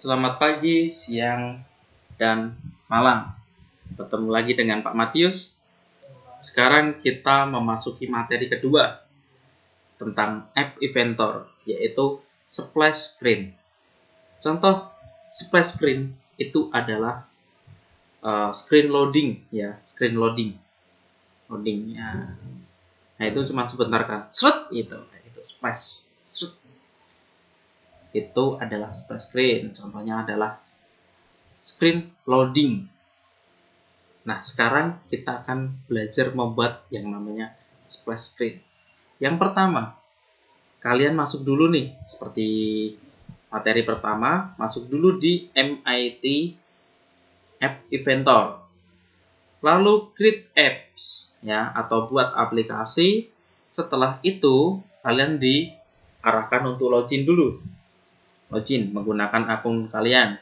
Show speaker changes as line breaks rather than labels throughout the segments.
Selamat pagi, siang, dan malam. Bertemu lagi dengan Pak Matius. Sekarang kita memasuki materi kedua tentang App Inventor, yaitu splash screen. Contoh splash screen itu adalah screen loading, ya, screen loadingnya. Nah itu cuma sebentar kan, seret itu splash, seret. Itu adalah splash screen. Contohnya adalah screen loading. Nah, sekarang kita akan belajar membuat yang namanya splash screen. Yang pertama, kalian masuk dulu nih, seperti materi pertama, masuk dulu di MIT App Inventor. Lalu create apps, ya, atau buat aplikasi. Setelah itu, kalian diarahkan untuk login dulu. Login menggunakan akun kalian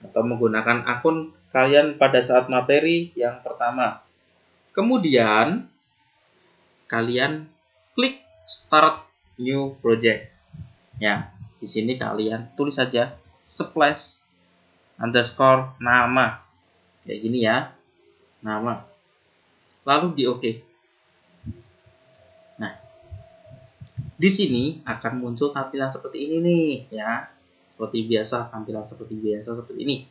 atau menggunakan akun kalian pada saat materi yang pertama. Kemudian kalian klik start new project. Ya, di sini kalian tulis saja splash underscore nama. Kayak gini ya. Nama. Lalu di OK. Nah, di sini akan muncul tampilan seperti ini nih, ya. Seperti biasa, tampilan seperti biasa seperti ini.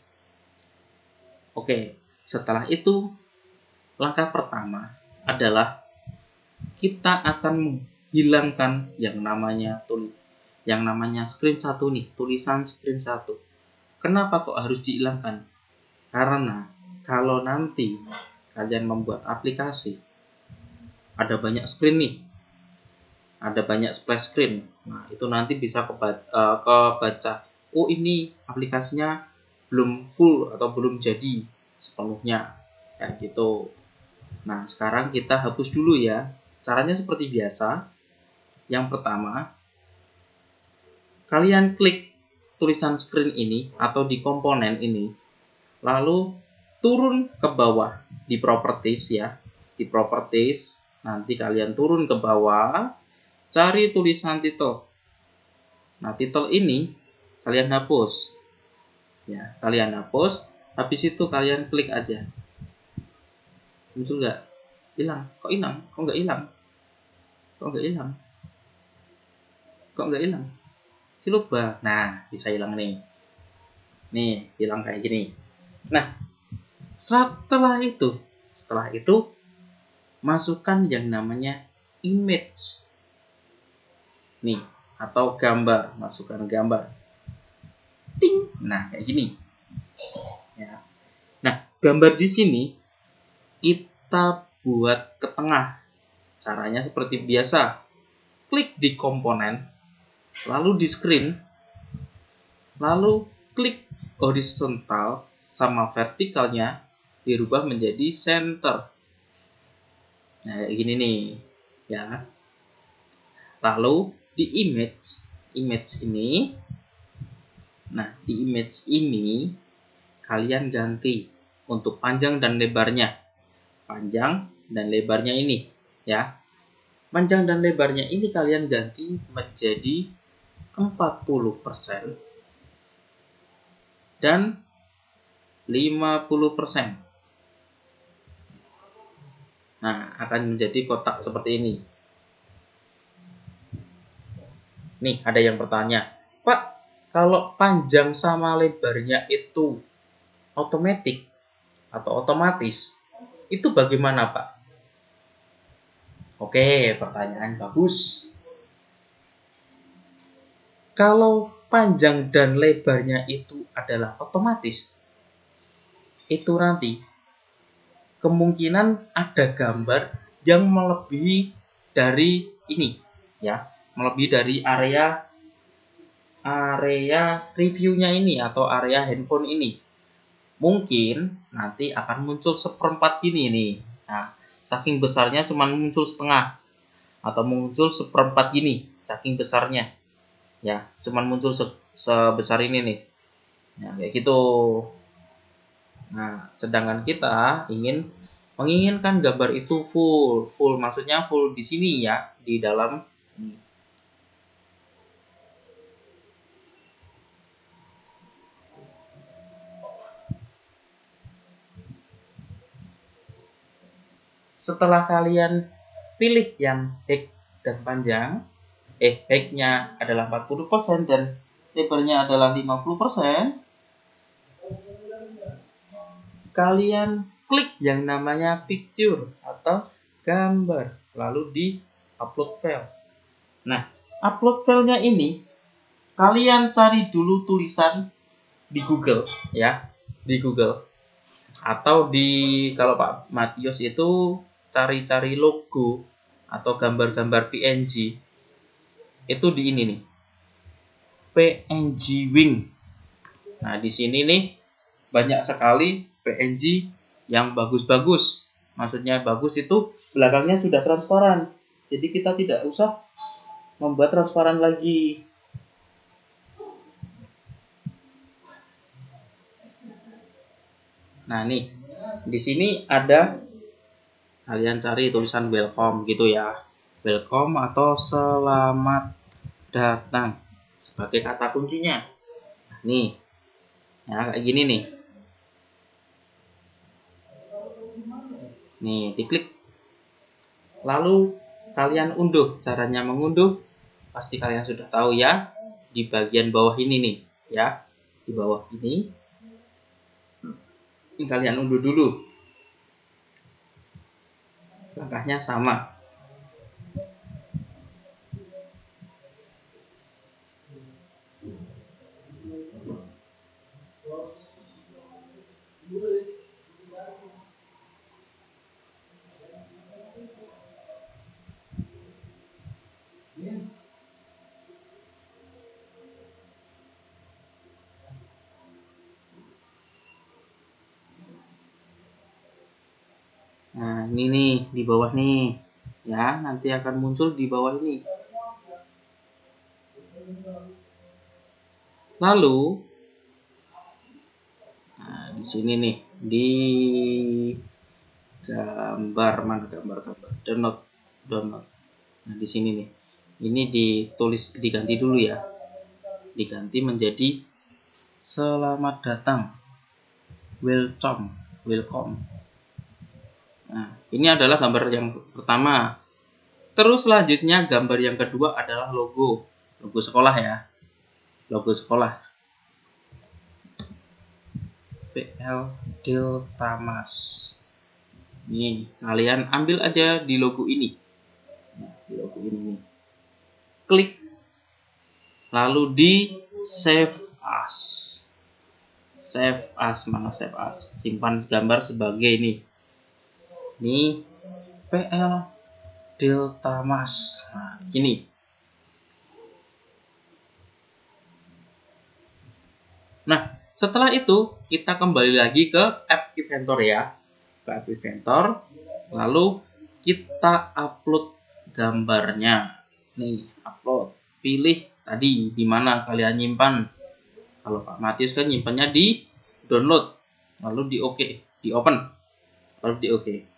Oke, setelah itu langkah pertama adalah kita akan menghilangkan yang namanya screen 1 nih, tulisan screen 1. Kenapa kok harus dihilangkan? Karena kalau nanti kalian membuat aplikasi, ada banyak screen nih, ada banyak splash screen. Nah, itu nanti bisa kebaca, oh ini aplikasinya belum full atau belum jadi sepenuhnya, kayak gitu. Nah, sekarang kita hapus dulu ya. Caranya seperti biasa. Yang pertama, kalian klik tulisan screen ini atau di komponen ini, lalu turun ke bawah di properties ya. Di properties, nanti kalian turun ke bawah, cari tulisan title. Nah, title ini kalian hapus. Ya, kalian hapus, habis itu kalian klik aja. Muncul nggak? Hilang. Kok hilang? Kok nggak hilang? Kok nggak hilang? Kok nggak hilang? Coba. Nah, bisa hilang nih. Nih, hilang kayak gini. Nah, setelah itu masukkan yang namanya image. Nih, atau gambar, masukkan gambar. Ting. Nah, kayak gini. Ya. Nah, gambar di sini kita buat ke tengah. Caranya seperti biasa. Klik di komponen, lalu di screen, lalu klik horizontal sama vertikalnya dirubah menjadi center. Nah, kayak gini nih, ya. Lalu di image ini, nah di image ini kalian ganti untuk panjang dan lebarnya. Panjang dan lebarnya ini, ya. Panjang dan lebarnya ini kalian ganti menjadi 40% dan 50%. Nah, akan menjadi kotak seperti ini. Nih, ada yang bertanya, Pak, kalau panjang sama lebarnya itu otomatis, itu bagaimana, Pak? Oke, pertanyaan bagus. Kalau panjang dan lebarnya itu adalah otomatis, itu nanti kemungkinan ada gambar yang melebihi dari ini, ya, melebihi dari area reviewnya ini atau area handphone ini. Mungkin nanti akan muncul seperempat gini nih. Nah, saking besarnya cuma muncul setengah atau muncul seperempat gini, saking besarnya. Ya, cuma muncul sebesar ini nih. Nah, kayak gitu. Nah, sedangkan kita menginginkan gambar itu full maksudnya full di sini ya, di dalam setelah kalian pilih yang height dan panjang, height-nya adalah 40% dan lebarnya adalah 50%, kalian klik yang namanya picture atau gambar, lalu di upload file. Nah, upload filenya ini kalian cari dulu tulisan di Google ya, di Google. Atau kalau Pak Matius itu cari-cari logo atau gambar-gambar PNG. Itu di ini nih. PNG Wing. Nah, di sini nih banyak sekali PNG yang bagus-bagus. Maksudnya bagus itu belakangnya sudah transparan. Jadi kita tidak usah membuat transparan lagi. Nah, nih di sini ada, kalian cari tulisan welcome gitu ya. Welcome atau selamat datang sebagai kata kuncinya. Nah, nih. Ya, kayak gini nih. Nih, diklik. Lalu kalian unduh. Caranya mengunduh pasti kalian sudah tahu ya. Di bagian bawah ini nih, ya. Di bawah ini. Ini kalian unduh dulu. Langkahnya sama. Nah, ini nih di bawah nih. Ya, nanti akan muncul di bawah ini. Lalu nah, di sini nih di gambar, mana gambar download. Nah, di sini nih. Ini diganti dulu ya. Diganti menjadi selamat datang. Welcome. Nah, ini adalah gambar yang pertama. Terus selanjutnya gambar yang kedua adalah logo sekolah ya. Logo sekolah. PL Deltamas. Nih, kalian ambil aja di logo ini. Nah, di logo ini nih. Klik. Lalu di save as. Save as, mana save as? Simpan gambar sebagai ini. Ini PL Deltamas. Nah, ini. Nah, setelah itu kita kembali lagi ke App Inventor ya. Ke App Inventor. Lalu kita upload gambarnya. Nih, upload. Pilih tadi di mana kalian nyimpan. Kalau Pak Matius kan nyimpannya di download. Lalu di OK, di open. Lalu di OK.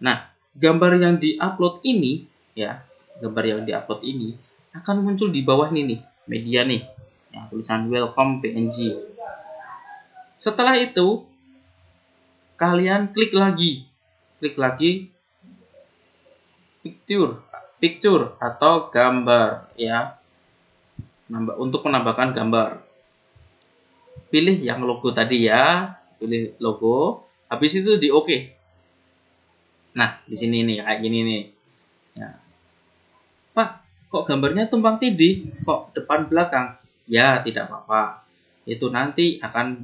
Nah, gambar yang di-upload ini ya, gambar yang di-upload ini akan muncul di bawah nih, media nih. Ya, tulisan welcome PNG. Setelah itu kalian klik lagi picture atau gambar ya. Untuk menambahkan gambar. Pilih yang logo tadi ya, pilih logo. Habis itu di OK. Nah, di sini nih kayak gini nih. Ya. Pak, kok gambarnya tumpang tindih? Kok depan belakang? Ya, tidak apa-apa. Itu nanti akan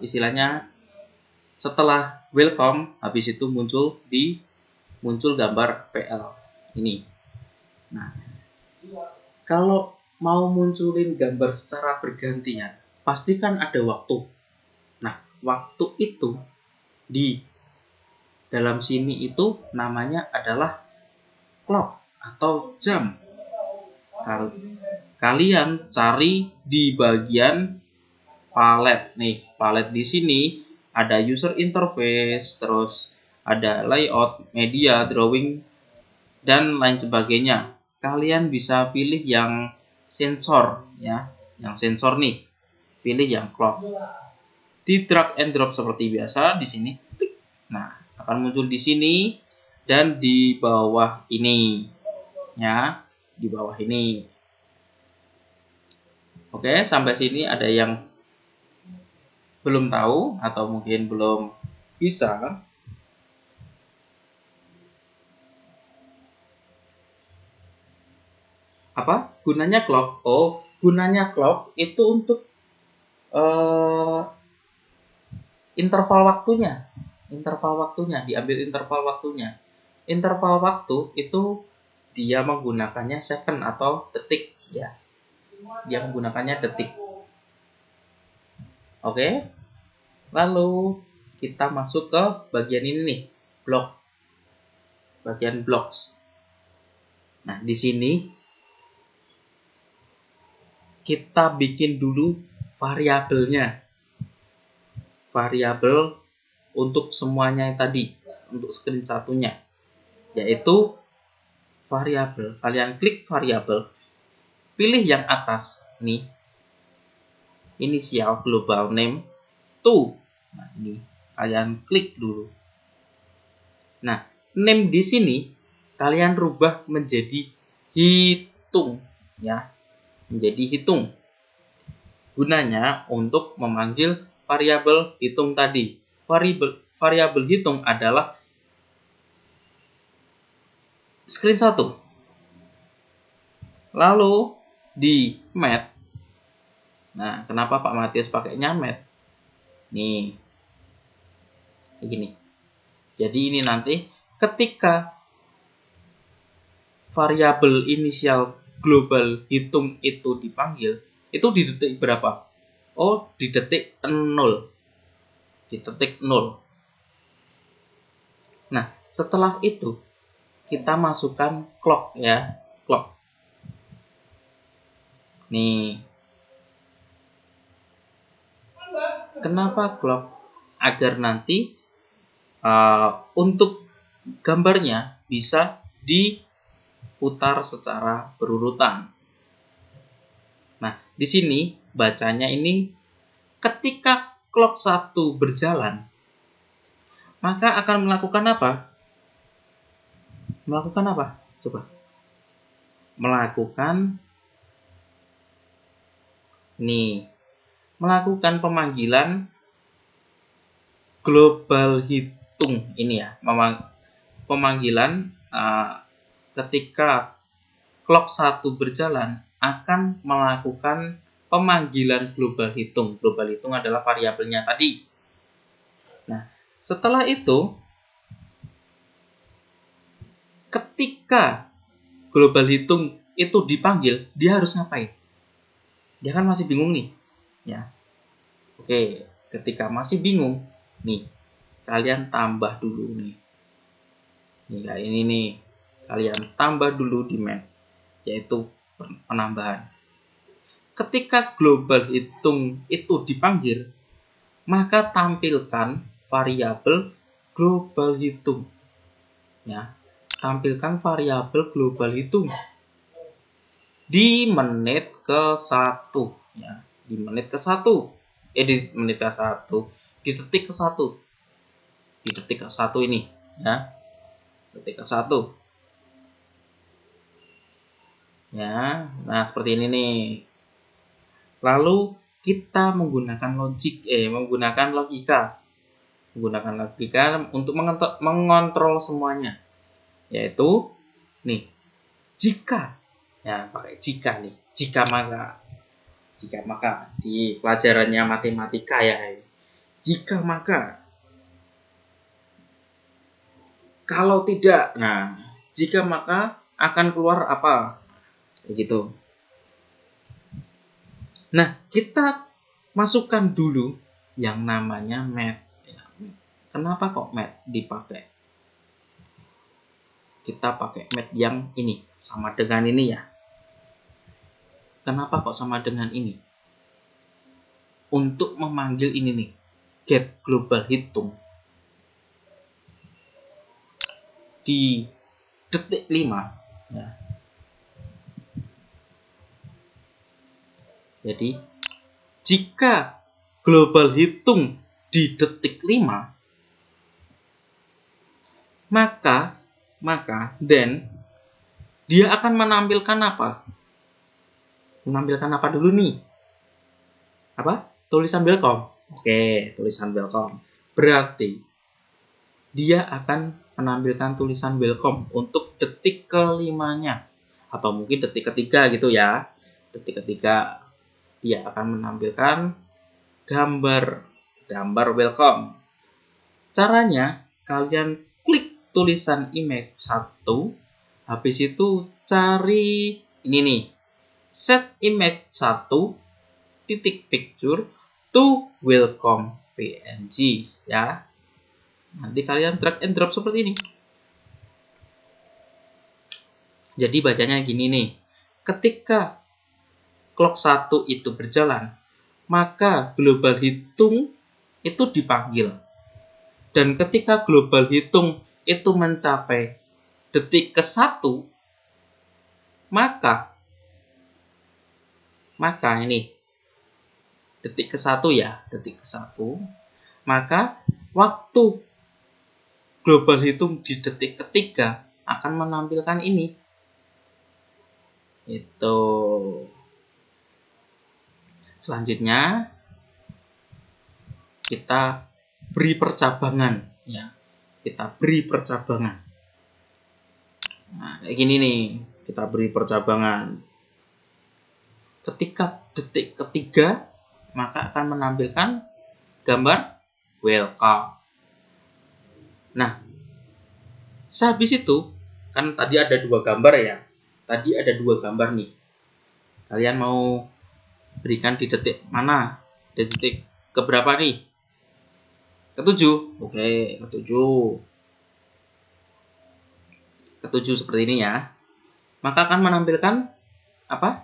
istilahnya setelah welcome, habis itu muncul gambar PL ini. Nah, kalau mau munculin gambar secara bergantian, pastikan ada waktu. Nah, waktu itu di dalam sini itu namanya adalah clock atau jam. Kalian cari di bagian palet nih. Palet di sini ada user interface, terus ada layout, media, drawing, dan lain sebagainya. Kalian bisa pilih yang sensor ya, yang sensor nih. Pilih yang clock. Di drag and drop seperti biasa di sini. Nah, akan muncul di sini dan di bawah ini. Ya, di bawah ini. Oke, sampai sini ada yang belum tahu atau mungkin belum bisa? Apa gunanya clock? Oh, gunanya clock itu untuk uh, interval waktunya. Diambil interval waktunya. Interval waktu itu dia menggunakannya second atau detik ya. Dia menggunakannya detik. Oke. Lalu kita masuk ke bagian ini nih, block. Bagian blocks. Nah, di sini kita bikin dulu variabelnya. Variabel untuk semuanya yang tadi, untuk screen satunya, yaitu variabel. Kalian klik variabel, pilih yang atas nih, inisial global name to. Nah, ini kalian klik dulu. Nah, name di sini kalian rubah menjadi hitung ya, menjadi hitung. Gunanya untuk memanggil variabel hitung tadi. Variabel hitung adalah screen 1. Lalu di math. Nah, kenapa Pak Matius pakainya math? Nih. Begini. Jadi ini nanti ketika variabel inisial global hitung itu dipanggil, itu di detik berapa? Oh, di detik 0. Di detik 0. Nah, setelah itu kita masukkan clock ya, clock. Nih. Kenapa clock? Agar nanti untuk gambarnya bisa diputar secara berurutan. Nah, di sini bacanya ini ketika clock 1 berjalan, maka akan melakukan apa? Melakukan apa? Coba. Melakukan pemanggilan global hitung ini ya. Pemanggilan ketika clock 1 berjalan akan melakukan pemanggilan global hitung. Global hitung adalah variabelnya tadi. Nah, setelah itu ketika global hitung itu dipanggil, dia harus ngapain? Dia kan masih bingung nih. Ya. Oke, ketika masih bingung, nih, kalian tambah dulu nih. Nih, kayak ini nih. Kalian tambah dulu di math, yaitu penambahan. Ketika global hitung itu dipanggil, maka tampilkan variabel global hitung. Ya, tampilkan variabel global hitung di menit ke-1 ya, di menit ke-1. Di menit ke-1, di detik ke-1. Di detik ke-1 ini ya. Detik ke-1. Ya, nah seperti ini nih. Lalu kita menggunakan menggunakan logika untuk mengontrol semuanya, yaitu nih, jika ya, pakai jika nih, jika maka di pelajarannya matematika ya, jika maka, kalau tidak, nah jika maka akan keluar apa, kayak gitu. Nah, kita masukkan dulu yang namanya math. Kenapa kok math dipakai? Kita pakai math yang ini, sama dengan ini ya. Kenapa kok sama dengan ini? Untuk memanggil ini nih, get global hitung di detik 5 ya. Jadi jika global hitung di detik 5, maka then dia akan menampilkan apa? Menampilkan apa dulu nih? Apa? Tulisan welcome. Oke, tulisan welcome. Berarti dia akan menampilkan tulisan welcome untuk detik kelimanya. Atau mungkin detik ketiga gitu ya. Detik ketiga dia akan menampilkan gambar welcome. Caranya kalian klik tulisan image 1, habis itu cari ini nih, set image 1 titik picture to welcome PNG ya. Nanti kalian drag and drop seperti ini. Jadi bacanya gini nih, ketika clock 1 itu berjalan, maka global hitung itu dipanggil. Dan ketika global hitung itu mencapai detik ke-1, maka ini detik ke-1 ya, detik ke-1, maka waktu global hitung di detik ketiga akan menampilkan ini. Itu. Selanjutnya kita beri percabangan ya. Kita beri percabangan. Nah, kayak gini nih, kita beri percabangan. Ketika detik ketiga, maka akan menampilkan gambar welcome. Nah, sehabis itu, kan tadi ada 2 gambar ya. Tadi ada 2 gambar nih. Kalian mau berikan di detik mana? Di detik keberapa nih? Ke-7. Oke, ke-7. Ke-7 seperti ini ya. Maka akan menampilkan apa?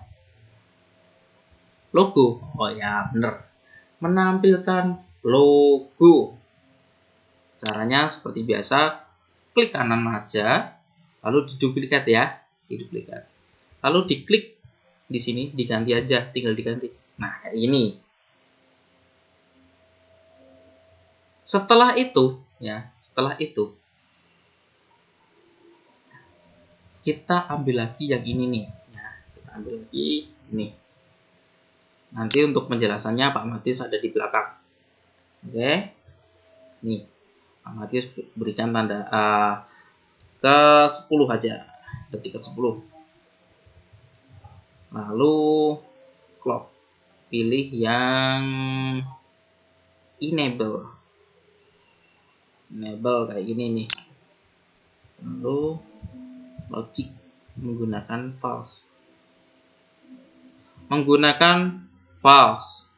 Logo. Oh ya, bener. Menampilkan logo. Caranya seperti biasa, klik kanan aja, lalu diduplikat ya, diduplikat. Lalu diklik di sini, diganti aja, tinggal diganti. Nah, kayak ini. Setelah itu kita ambil lagi yang ini nih. Ya, kita ambil lagi ini. Nanti untuk penjelasannya Pak Matius ada di belakang. Oke. Nih, Pak Matius berikan tanda ke-10 aja. Detik ke-10. Lalu clock. Pilih yang enable kayak gini nih. Lalu logic menggunakan false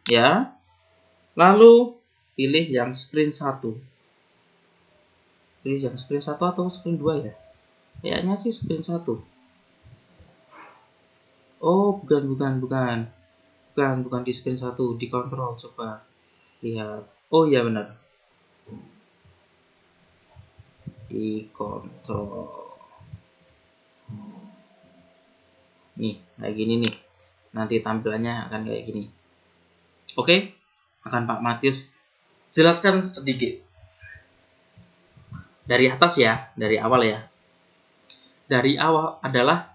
ya. Lalu pilih yang screen 1. Pilih yang screen 1 atau screen 2 ya? Kayaknya sih screen 1. Oh, bukan di screen 1, di kontrol coba. Lihat. Oh iya benar. Di kontrol. Nih, kayak gini nih. Nanti tampilannya akan kayak gini. Oke, akan Pak Matius jelaskan sedikit. Dari atas ya, dari awal ya. Dari awal adalah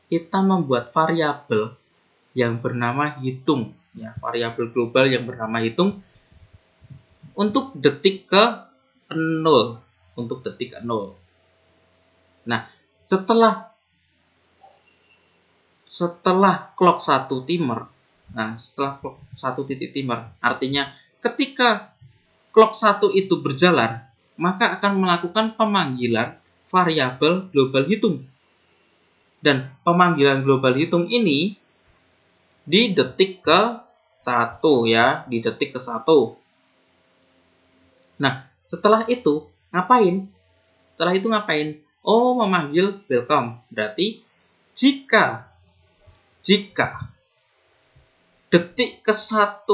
kita membuat variabel yang bernama hitung, ya, variabel global yang bernama hitung untuk detik ke 0, Nah, setelah clock 1 timer, artinya ketika clock 1 itu berjalan, maka akan melakukan pemanggilan variabel global hitung. Dan pemanggilan global hitung ini di detik ke-1 ya, di detik ke-1. Nah, setelah itu ngapain? Oh, memanggil welcome. Berarti jika detik ke-1,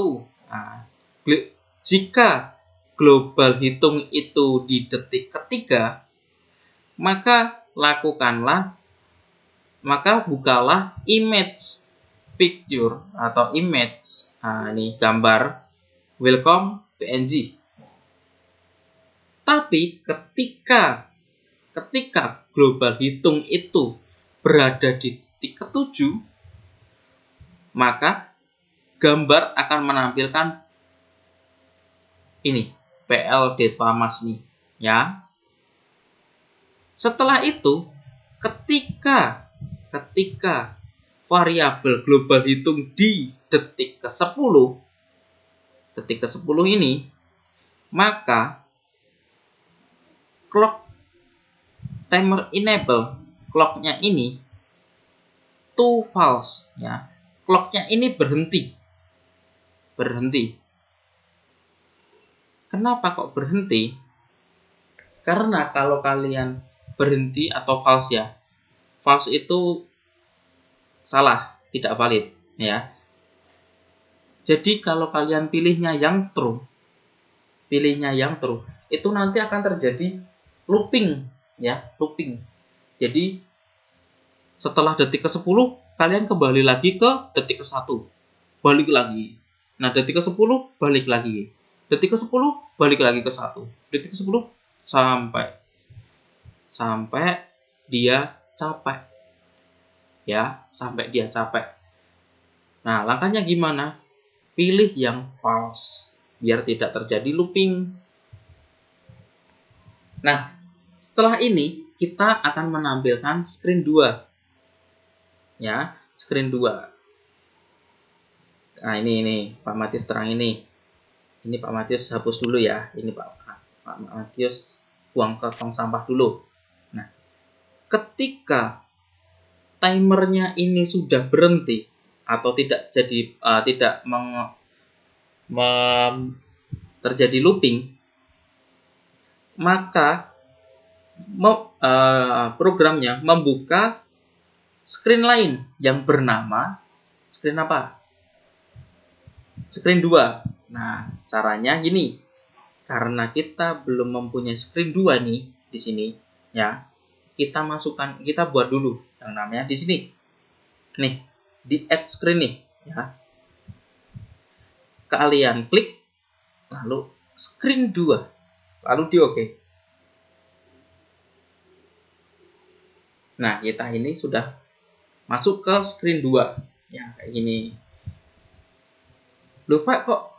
jika global hitung itu di detik ketiga, maka bukalah image picture atau image, ini gambar welcome PNG. Tapi ketika global hitung itu berada di titik ke-7, maka gambar akan menampilkan ini PL delta mass nih ya. Setelah itu ketika variabel global hitung di detik ke-10 ini, maka clock timer enable, clocknya ini to false ya. Clocknya ini berhenti. Kenapa kok berhenti? Karena kalau kalian berhenti atau false ya, false itu salah, tidak valid ya. Jadi kalau kalian pilihnya yang true, itu nanti akan terjadi looping ya, looping. Jadi setelah detik ke-10 kalian kembali lagi ke detik ke-1, balik lagi. Nah, detik ke-10 balik lagi. Detik ke-10 balik lagi ke 1. Detik ke-10 sampai dia capek. Ya, sampai dia capek. Nah, langkahnya gimana? Pilih yang false biar tidak terjadi looping. Nah, setelah ini kita akan menampilkan screen 2. Ya, screen 2. Nah, ini Pak Matius terang ini. Ini Pak Matius hapus dulu ya. Ini Pak Matius buang ke tong sampah dulu. Nah, ketika timernya ini sudah berhenti atau tidak terjadi looping, maka programnya membuka screen lain yang bernama screen apa? Screen 2. Nah, caranya gini. Karena kita belum mempunyai screen 2 nih di sini, ya. Kita buat dulu yang namanya di sini. Nih, di add screen nih, ya. Kalian klik lalu screen 2. Lalu di oke. Nah, kita ini sudah masuk ke screen 2. Ya, kayak gini. Loh Pak, kok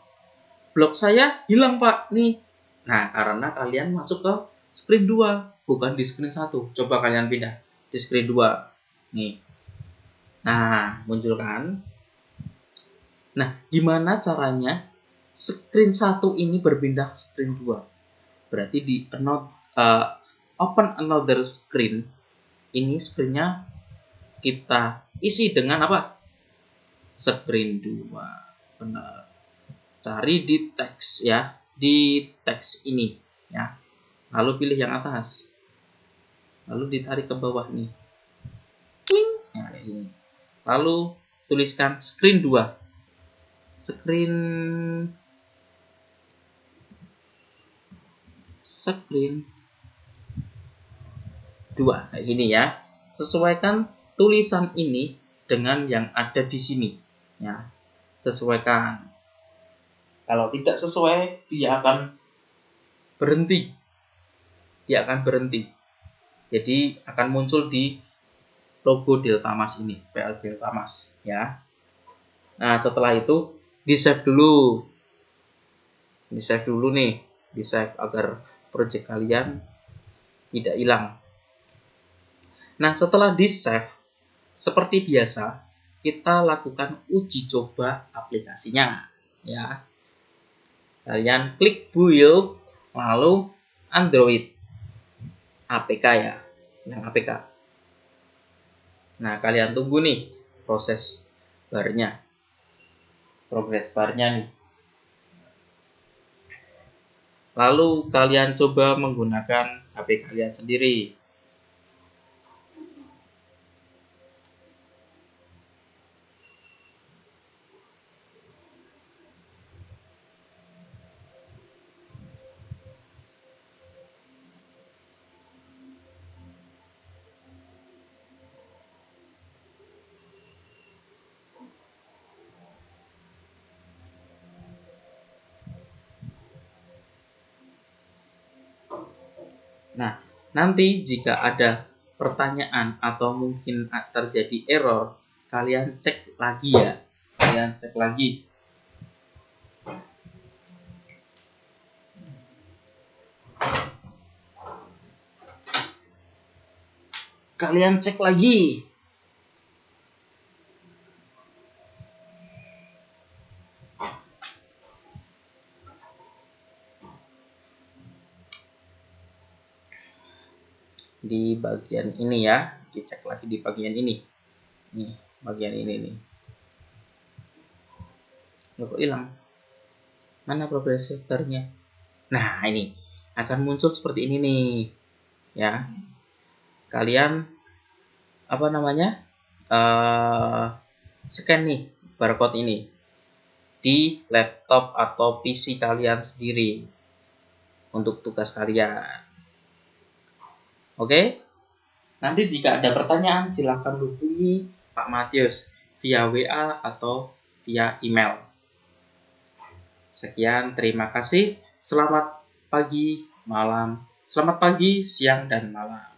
blok saya hilang Pak nih? Nah, karena kalian masuk ke screen 2, bukan di screen 1. Coba kalian pindah di screen 2. Nih. Nah, muncul kan? Nah, gimana caranya screen 1 ini berpindah ke screen 2? Berarti di open another screen. Ini screen-nya kita isi dengan apa? Screen 2. Benar. Cari di teks ya, di teks ini ya. Lalu pilih yang atas. Lalu ditarik ke bawah nih. Kling. Ya, kayak gini. Lalu tuliskan screen 2. Screen 2 kayak gini ya. Sesuaikan tulisan ini dengan yang ada di sini ya. Sesuaikan. Kalau tidak sesuai, dia akan berhenti. Jadi akan muncul di logo Delta Mas ini, PL Delta Mas ya. Nah, setelah itu di-save dulu. Di-save dulu nih, di-save agar project kalian tidak hilang. Nah, setelah di-save seperti biasa, kita lakukan uji coba aplikasinya ya. Kalian klik build lalu Android APK ya, yang APK. Nah, kalian tunggu nih progres barnya nih. Lalu kalian coba menggunakan HP kalian sendiri. Nah, nanti jika ada pertanyaan atau mungkin terjadi error, kalian cek lagi ya. Kalian cek lagi. Kalian cek lagi. Di bagian ini ya, dicek lagi di bagian ini. Nih, bagian ini nih. Loh, kok hilang? Mana progress bar-nya? Nah, ini akan muncul seperti ini nih. Ya. Kalian apa namanya? Scan nih barcode ini di laptop atau PC kalian sendiri untuk tugas kalian. Oke? Nanti jika ada pertanyaan silahkan hubungi Pak Matius via WA atau via email. Sekian, terima kasih. Selamat pagi, siang, dan malam.